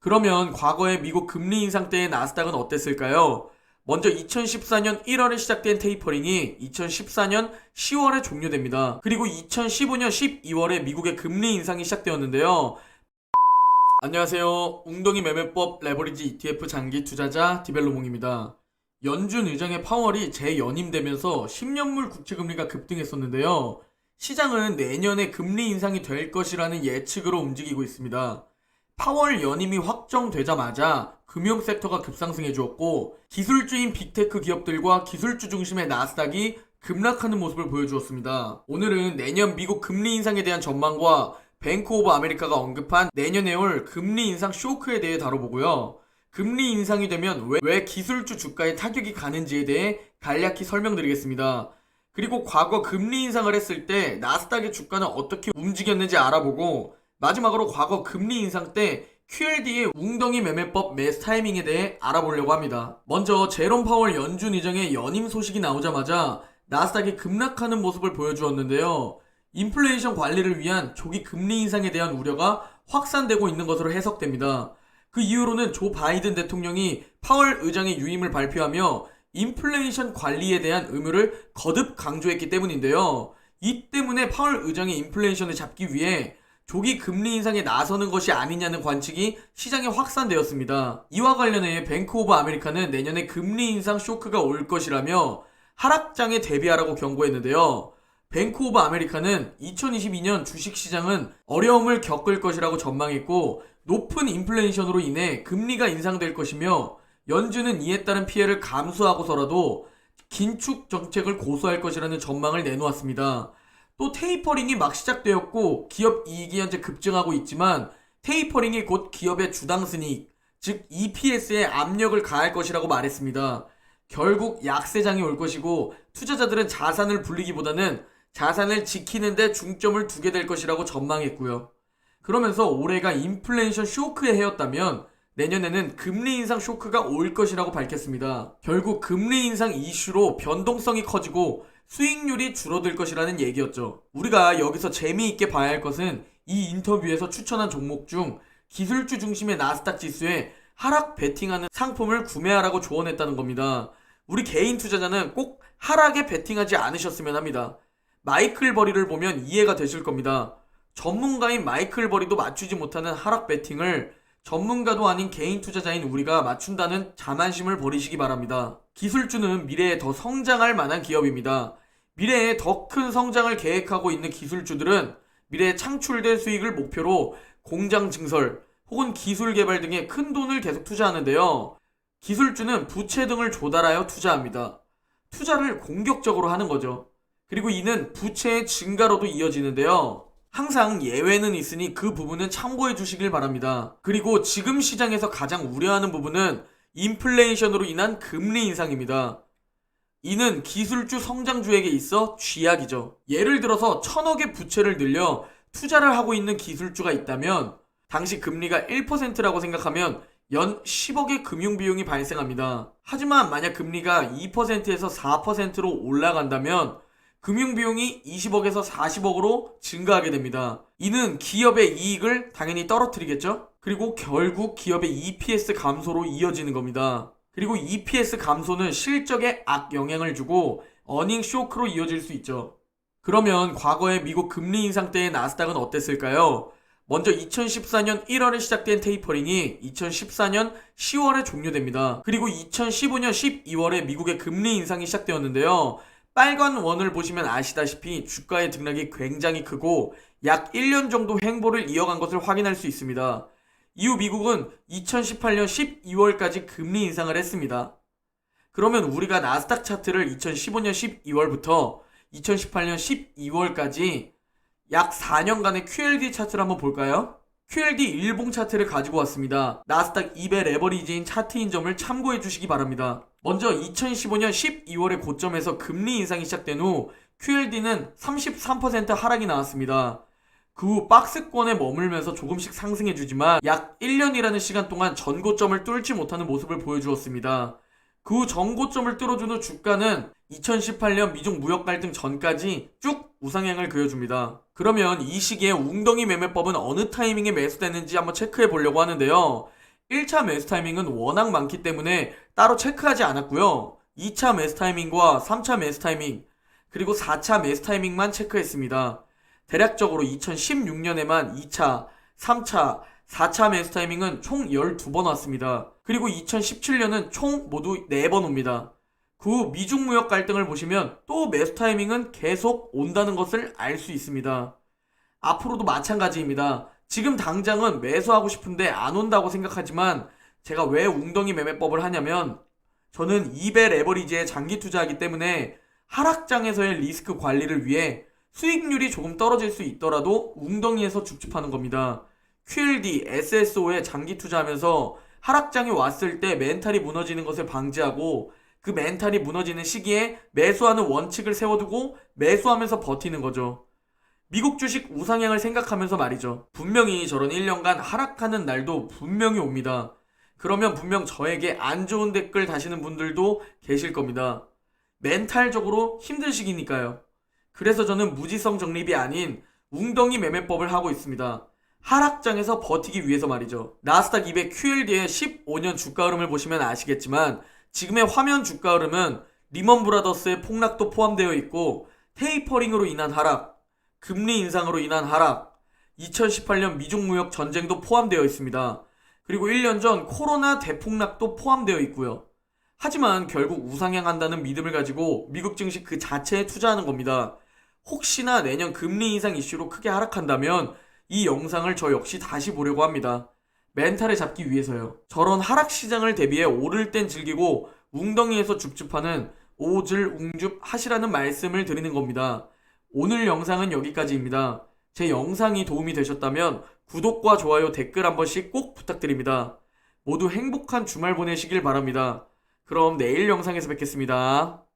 그러면 과거의 미국 금리 인상 때의 나스닥은 어땠을까요? 먼저 2014년 1월에 시작된 테이퍼링이 2014년 10월에 종료됩니다. 그리고 2015년 12월에 미국의 금리 인상이 시작되었는데요. 안녕하세요. 웅덩이 매매법 레버리지 ETF 장기 투자자 디벨로몽입니다. 연준 의장의 파월이 재연임되면서 10년물 국채금리가 급등했었는데요. 시장은 내년에 금리 인상이 될 것이라는 예측으로 움직이고 있습니다. 파월 연임이 확정되자마자 금융 섹터가 급상승해 주었고, 기술주인 빅테크 기업들과 기술주 중심의 나스닥이 급락하는 모습을 보여주었습니다. 오늘은 내년 미국 금리 인상에 대한 전망과 뱅크 오브 아메리카가 언급한 내년에 올 금리 인상 쇼크에 대해 다뤄보고요. 금리 인상이 되면 왜 기술주 주가에 타격이 가는지에 대해 간략히 설명드리겠습니다. 그리고 과거 금리 인상을 했을 때 나스닥의 주가는 어떻게 움직였는지 알아보고, 마지막으로 과거 금리 인상 때 QLD의 웅덩이 매매법 매수 타이밍에 대해 알아보려고 합니다. 먼저 제롬 파월 연준 의장의 연임 소식이 나오자마자 나스닥이 급락하는 모습을 보여주었는데요. 인플레이션 관리를 위한 조기 금리 인상에 대한 우려가 확산되고 있는 것으로 해석됩니다. 그 이후로는 조 바이든 대통령이 파월 의장의 유임을 발표하며 인플레이션 관리에 대한 의무를 거듭 강조했기 때문인데요. 이 때문에 파월 의장의 인플레이션을 잡기 위해 조기 금리 인상에 나서는 것이 아니냐는 관측이 시장에 확산되었습니다. 이와 관련해 뱅크 오브 아메리카는 내년에 금리 인상 쇼크가 올 것이라며 하락장에 대비하라고 경고했는데요. 뱅크 오브 아메리카는 2022년 주식시장은 어려움을 겪을 것이라고 전망했고, 높은 인플레이션으로 인해 금리가 인상될 것이며 연준은 이에 따른 피해를 감수하고서라도 긴축 정책을 고수할 것이라는 전망을 내놓았습니다. 또 테이퍼링이 막 시작되었고 기업 이익이 현재 급증하고 있지만 테이퍼링이 곧 기업의 주당 순이익, 즉 EPS에 압력을 가할 것이라고 말했습니다. 결국 약세장이 올 것이고 투자자들은 자산을 불리기보다는 자산을 지키는 데 중점을 두게 될 것이라고 전망했고요. 그러면서 올해가 인플레이션 쇼크의 해였다면 내년에는 금리 인상 쇼크가 올 것이라고 밝혔습니다. 결국 금리 인상 이슈로 변동성이 커지고 수익률이 줄어들 것이라는 얘기였죠. 우리가 여기서 재미있게 봐야 할 것은 이 인터뷰에서 추천한 종목 중 기술주 중심의 나스닥 지수에 하락 베팅하는 상품을 구매하라고 조언했다는 겁니다. 우리 개인 투자자는 꼭 하락에 베팅하지 않으셨으면 합니다. 마이클 버리를 보면 이해가 되실 겁니다. 전문가인 마이클 버리도 맞추지 못하는 하락 베팅을 전문가도 아닌 개인 투자자인 우리가 맞춘다는 자만심을 버리시기 바랍니다. 기술주는 미래에 더 성장할 만한 기업입니다. 미래에 더 큰 성장을 계획하고 있는 기술주들은 미래에 창출될 수익을 목표로 공장 증설 혹은 기술 개발 등에 큰 돈을 계속 투자하는데요. 기술주는 부채 등을 조달하여 투자합니다. 투자를 공격적으로 하는 거죠. 그리고 이는 부채의 증가로도 이어지는데요. 항상 예외는 있으니 그 부분은 참고해 주시길 바랍니다. 그리고 지금 시장에서 가장 우려하는 부분은 인플레이션으로 인한 금리 인상입니다. 이는 기술주 성장주에게 있어 쥐약이죠. 예를 들어서 1000억의 부채를 늘려 투자를 하고 있는 기술주가 있다면 당시 금리가 1%라고 생각하면 연 10억의 금융비용이 발생합니다. 하지만 만약 금리가 2%에서 4%로 올라간다면 금융비용이 20억에서 40억으로 증가하게 됩니다. 이는 기업의 이익을 당연히 떨어뜨리겠죠? 그리고 결국 기업의 EPS 감소로 이어지는 겁니다. 그리고 EPS 감소는 실적에 악영향을 주고 어닝 쇼크로 이어질 수 있죠. 그러면 과거의 미국 금리 인상 때의 나스닥은 어땠을까요? 먼저 2014년 1월에 시작된 테이퍼링이 2014년 10월에 종료됩니다. 그리고 2015년 12월에 미국의 금리 인상이 시작되었는데요. 빨간 원을 보시면 아시다시피 주가의 등락이 굉장히 크고 약 1년 정도 횡보를 이어간 것을 확인할 수 있습니다. 이후 미국은 2018년 12월까지 금리 인상을 했습니다. 그러면 우리가 나스닥 차트를 2015년 12월부터 2018년 12월까지 약 4년간의 QLD 차트를 한번 볼까요? QLD 일봉 차트를 가지고 왔습니다. 나스닥 2배 레버리지인 차트인 점을 참고해 주시기 바랍니다. 먼저 2015년 12월의 고점에서 금리 인상이 시작된 후 QLD는 33% 하락이 나왔습니다. 그 후 박스권에 머물면서 조금씩 상승해주지만 약 1년이라는 시간 동안 전고점을 뚫지 못하는 모습을 보여주었습니다. 그 후 전고점을 뚫어준 후 주가는 2018년 미중 무역 갈등 전까지 쭉 우상향을 그려줍니다. 그러면 이 시기에 웅덩이 매매법은 어느 타이밍에 매수됐는지 한번 체크해 보려고 하는데요. 1차 매수 타이밍은 워낙 많기 때문에 따로 체크하지 않았고요. 2차 매수 타이밍과 3차 매수 타이밍, 그리고 4차 매수 타이밍만 체크했습니다. 대략적으로 2016년에만 2차, 3차, 4차 매수 타이밍은 총 12번 왔습니다. 그리고 2017년은 총 모두 4번 옵니다. 그 후 미중 무역 갈등을 보시면 또 매수 타이밍은 계속 온다는 것을 알 수 있습니다. 앞으로도 마찬가지입니다. 지금 당장은 매수하고 싶은데 안 온다고 생각하지만 제가 왜 웅덩이 매매법을 하냐면 저는 2배 레버리지에 장기 투자하기 때문에 하락장에서의 리스크 관리를 위해 수익률이 조금 떨어질 수 있더라도 웅덩이에서 줍줍하는 겁니다. QLD, SSO에 장기 투자하면서 하락장이 왔을 때 멘탈이 무너지는 것을 방지하고 그 멘탈이 무너지는 시기에 매수하는 원칙을 세워두고 매수하면서 버티는 거죠. 미국 주식 우상향을 생각하면서 말이죠. 분명히 저런 1년간 하락하는 날도 분명히 옵니다. 그러면 분명 저에게 안 좋은 댓글 다시는 분들도 계실 겁니다. 멘탈적으로 힘든 시기니까요. 그래서 저는 무지성 적립이 아닌 웅덩이 매매법을 하고 있습니다. 하락장에서 버티기 위해서 말이죠. 나스닥 200 QLD의 15년 주가 흐름을 보시면 아시겠지만 지금의 화면 주가 흐름은 리먼 브라더스의 폭락도 포함되어 있고 테이퍼링으로 인한 하락, 금리 인상으로 인한 하락, 2018년 미중 무역 전쟁도 포함되어 있습니다. 그리고 1년 전 코로나 대폭락도 포함되어 있고요. 하지만 결국 우상향한다는 믿음을 가지고 미국 증시 그 자체에 투자하는 겁니다. 혹시나 내년 금리 인상 이슈로 크게 하락한다면 이 영상을 저 역시 다시 보려고 합니다. 멘탈을 잡기 위해서요. 저런 하락 시장을 대비해 오를 땐 즐기고 웅덩이에서 줍줍하는 오즐 웅줍 하시라는 말씀을 드리는 겁니다. 오늘 영상은 여기까지입니다. 제 영상이 도움이 되셨다면 구독과 좋아요, 댓글 한 번씩 꼭 부탁드립니다. 모두 행복한 주말 보내시길 바랍니다. 그럼 내일 영상에서 뵙겠습니다.